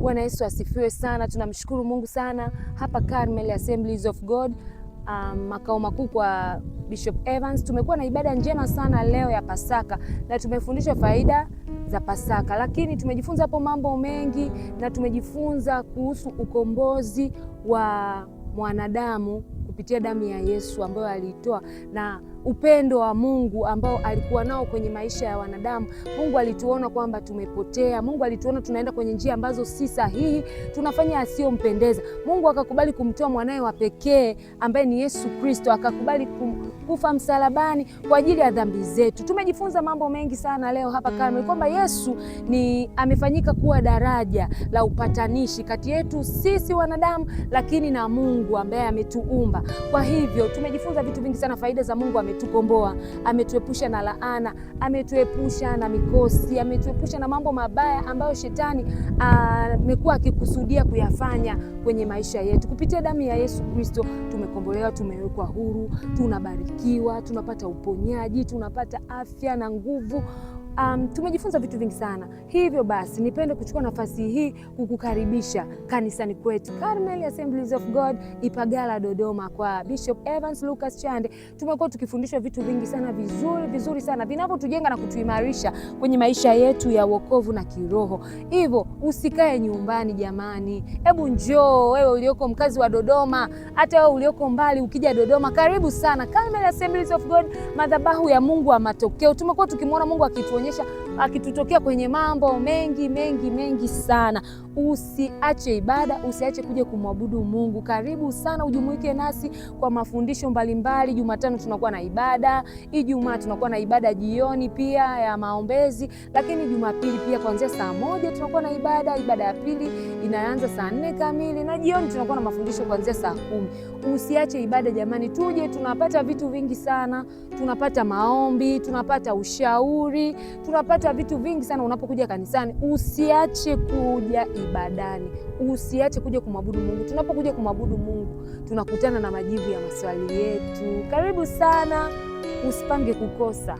Bwana Yesu asifiwe sana. Tunamshukuru Mungu sana hapa Carmel Assemblies of God, makao makuu kwa Bishop Evans. Tumekuwa na ibada njema sana leo ya Pasaka na tumefundishwa faida za Pasaka, lakini tumejifunza hapo mambo mengi na tumejifunza kuhusu ukombozi wa mwanadamu kupitia damu ya Yesu ambayo aliitoa na upendo wa Mungu ambao alikuwa nao kwenye maisha ya wanadamu. Mungu alituona kwamba tumepotea. Mungu alituona tunaenda kwenye njia ambazo si sahihi, tunafanya asiyompendeza. Mungu akakubali kumtoa mwanae wa pekee ambaye ni Yesu Kristo, akakubali kufa msalabani kwa ajili ya dhambi zetu. Tumejifunza mambo mengi sana leo hapa Carmel, kwamba Yesu amefanyika kuwa daraja la upatanishi kati yetu sisi wanadamu, lakini na Mungu ambaye ametuumba. Kwa hivyo tumejifunza vitu vingi sana, faida za Mungu. Ametukomboa, ametuepusha na laana, ametuepusha na mikosi, ametuepusha na mambo mabaya ambayo shetani amekuwa akikusudia kuyafanya kwenye maisha yetu. Kupitia damu ya Yesu Kristo tumekombolewa, tumewekwa huru, tunabarikiwa, tunapata uponyaji, tunapata afya na nguvu. Tumejifunza vitu vingi sana. Hivyo basi nipende kuchukua nafasi hii kukukaribisha kanisani kwetu Carmel Assemblies of God Ipagala Dodoma, kwa Bishop Evans Lucas Chande. Tumekuwa tukifundishwa vitu vingi sana vizuri sana vinavyotujenga na kutuimarisha kwenye maisha yetu ya wokovu na kiroho. Hivyo usikae nyumbani jamani, hebu njoo wewe ulioko mkazi wa Dodoma, hata wewe ulioko mbali, ukija Dodoma karibu sana Carmel Assemblies of God, madhabahu ya Mungu wa matokeo. Tumekuwa tukimwona Mungu akitutokea kwenye mambo mengi sana. Usiache ibada, usiache kuja kumwabudu Mungu. Karibu sana ujumuike nasi kwa mafundisho mbalimbali. Jumatano tunakuwa na ibada, Ijumaa tunakuwa na ibada jioni pia ya maombezi, lakini Jumapili pia kuanzia saa 1 tunakuwa na ibada ya pili inaanza saa 4 kamili, na jioni tunakuwa na mafundisho kuanzia saa 10. Usiache ibada jamani, tuje, tunapata vitu vingi sana, tunapata maombi, tunapata ushauri, tunapata vitu vingi sana unapokuja kanisani. Usiache kuja ibadani, usiache kuja kumwabudu Mungu. Tunapokuja kumwabudu Mungu tunakutana na majibu ya maswali yetu. Karibu sana, usipange kukosa.